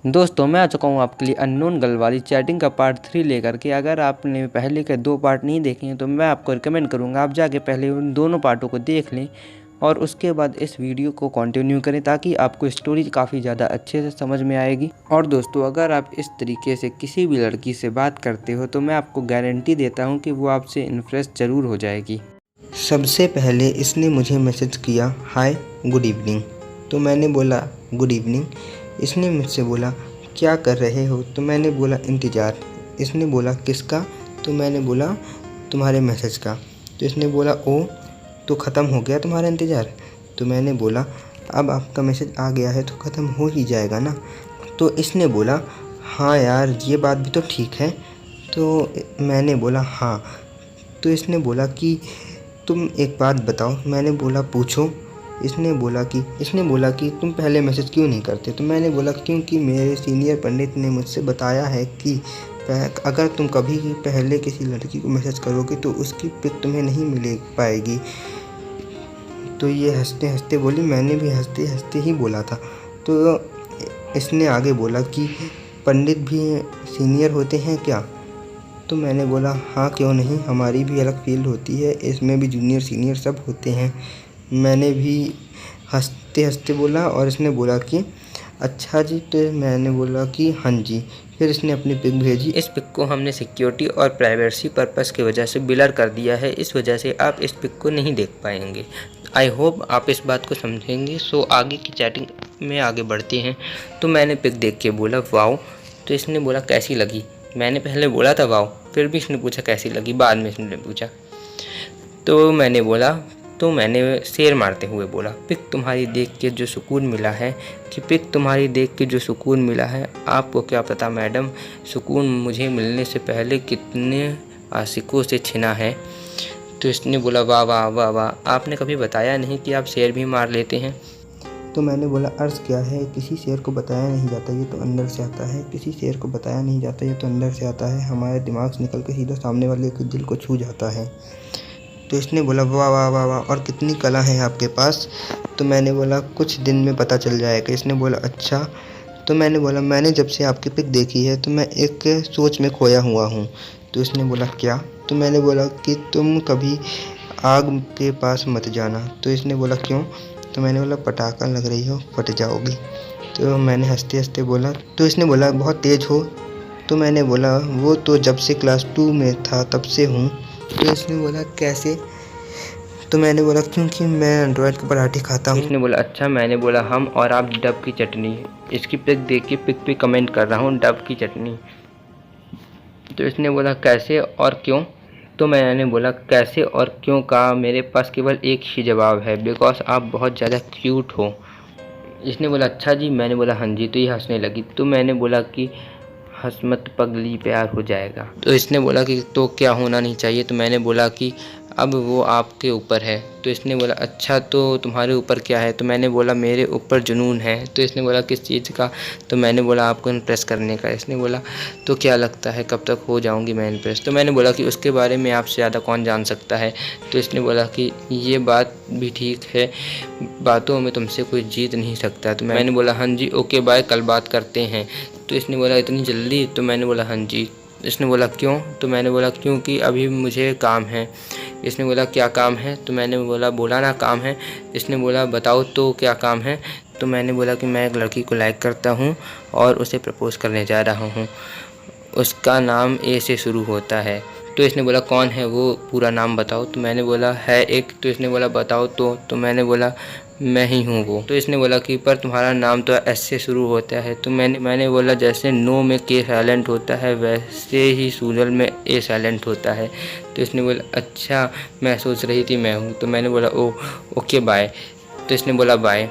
दोस्तों मैं आ चुका हूँ आपके लिए अननोन गर्ल वाली चैटिंग का पार्ट 3 लेकर के। अगर आपने पहले के 2 पार्ट नहीं देखे हैं तो मैं आपको रिकमेंड करूँगा आप जाके पहले उन दोनों पार्टों को देख लें और उसके बाद इस वीडियो को कंटिन्यू करें ताकि आपको स्टोरी काफ़ी ज़्यादा अच्छे से समझ में आएगी। और दोस्तों अगर आप इस तरीके से किसी भी लड़की से बात करते हो तो मैं आपको गारंटी देता हूँ कि वो आपसे इम्प्रेस ज़रूर हो जाएगी। सबसे पहले इसने मुझे मैसेज किया हाय गुड इवनिंग, तो मैंने बोला गुड इवनिंग। इसने मुझसे बोला क्या कर रहे हो, तो मैंने बोला इंतज़ार। इसने बोला किसका, तो मैंने बोला तुम्हारे मैसेज का। तो इसने बोला ओ तो ख़त्म हो गया तुम्हारा इंतज़ार। तो मैंने बोला अब आपका मैसेज आ गया है तो ख़त्म हो ही जाएगा ना। तो इसने बोला हाँ यार ये बात भी तो ठीक है। तो मैंने बोला हाँ। तो इसने बोला कि तुम एक बात बताओ। मैंने बोला पूछो। इसने बोला कि तुम पहले मैसेज क्यों नहीं करते। तो मैंने बोला क्योंकि मेरे सीनियर पंडित ने मुझसे बताया है कि अगर तुम कभी पहले किसी लड़की को मैसेज करोगे तो उसकी पिक तुम्हें नहीं मिल पाएगी। तो ये हंसते हंसते बोली, मैंने भी हंसते हंसते ही बोला था। तो इसने आगे बोला कि पंडित भी सीनियर होते हैं क्या। तो मैंने बोला हाँ क्यों नहीं, हमारी भी अलग फील्ड होती है, इसमें भी जूनियर सीनियर सब होते हैं। मैंने भी हंसते हंसते बोला और इसने बोला कि अच्छा जी। तो मैंने बोला कि हाँ जी। फिर इसने अपनी पिक भेजी। इस पिक को हमने सिक्योरिटी और प्राइवेसी पर्पस की वजह से ब्लर कर दिया है, इस वजह से आप इस पिक को नहीं देख पाएंगे। आई होप आप इस बात को समझेंगे। सो आगे की चैटिंग में आगे बढ़ते हैं। तो मैंने पिक देख के बोला वाओ। तो इसने बोला कैसी लगी। मैंने पहले बोला था वाओ, फिर भी इसने पूछा कैसी लगी, बाद में इसने पूछा। तो मैंने शेर मारते हुए बोला पिक तुम्हारी देख के जो सुकून मिला है आपको क्या पता मैडम, सुकून मुझे मिलने से पहले कितने आशिकों से छिना है। तो इसने बोला वाह वाह वाह वाह, आपने कभी बताया नहीं कि आप शेर भी मार लेते हैं। तो मैंने बोला अर्ज़ क्या है, किसी शेर को बताया नहीं जाता, ये तो अंदर से आता है। किसी शेर को बताया नहीं जाता, ये तो अंदर से आता है। हमारे दिमाग से निकल के सीधा सामने वाले के दिल को छू जाता है। तो इसने बोला वाह वाह वाह वाह, और कितनी कला है आपके पास। तो मैंने बोला कुछ दिन में पता चल जाएगा। इसने बोला अच्छा। तो मैंने बोला मैंने जब से आपकी पिक देखी है तो मैं एक सोच में खोया हुआ हूँ। तो इसने बोला क्या। तो मैंने बोला कि तुम कभी आग के पास मत जाना। तो इसने बोला क्यों। तो मैंने बोला पटाखा लग रही हो, फट जाओगी। तो मैंने हंसते हंसते बोला। तो इसने बोला बहुत तेज़ हो। तो मैंने बोला वो तो जब से क्लास 2 में था तब से हूँ। तो इसने बोला कैसे। तो मैंने बोला क्योंकि मैं एंड्रॉयड के पराठे खाता हूँ। इसने बोला अच्छा। मैंने बोला हम और आप डब की चटनी। इसकी पिक देख के पिक पे कमेंट कर रहा हूँ डब की चटनी। तो इसने बोला कैसे और क्यों। तो मैंने बोला कैसे और क्यों का मेरे पास केवल एक ही जवाब है, बिकॉज आप बहुत ज़्यादा क्यूट हो। इसने बोला अच्छा जी। मैंने बोला हाँ जी। तो ये हंसने लगी। तो मैंने बोला कि हंस मत पगली, प्यार हो जाएगा। तो इसने बोला कि तो क्या होना नहीं चाहिए। तो मैंने बोला कि अब वो आपके ऊपर है। तो इसने बोला अच्छा तो तुम्हारे ऊपर क्या है। तो मैंने बोला मेरे ऊपर जुनून है। तो इसने बोला किस चीज़ का। तो मैंने बोला आपको इम्प्रेस करने का। इसने बोला तो क्या लगता है कब तक हो जाऊंगी मैं इम्प्रेस। तो मैंने बोला कि उसके बारे में आपसे ज़्यादा कौन जान सकता है। तो इसने बोला कि ये बात भी ठीक है, बातों में तुमसे कोई जीत नहीं सकता। तो मैंने बोला हाँ जी ओके बाय, कल बात करते हैं। तो इसने बोला इतनी जल्दी। तो मैंने बोला हाँ जी। इसने बोला क्यों। तो मैंने बोला क्योंकि अभी मुझे काम है। इसने बोला क्या काम है। तो मैंने बोला ना काम है। इसने बोला बताओ तो क्या काम है। तो मैंने बोला कि मैं एक लड़की को लाइक करता हूँ और उसे प्रपोज़ करने जा रहा हूँ, उसका नाम ए से शुरू होता है। तो इसने बोला कौन है वो, पूरा नाम बताओ। तो मैंने बोला है एक। तो इसने बोला बताओ तो मैंने बोला मैं ही हूँ वो। तो इसने बोला कि पर तुम्हारा नाम तो एस से शुरू होता है। तो मैंने बोला जैसे नो में के साइलेंट होता है वैसे ही सूजल में ए साइलेंट होता है। तो इसने बोला अच्छा मैं सोच रही थी मैं हूँ। तो मैंने बोला ओ ओके बाय। तो इसने बोला बाय।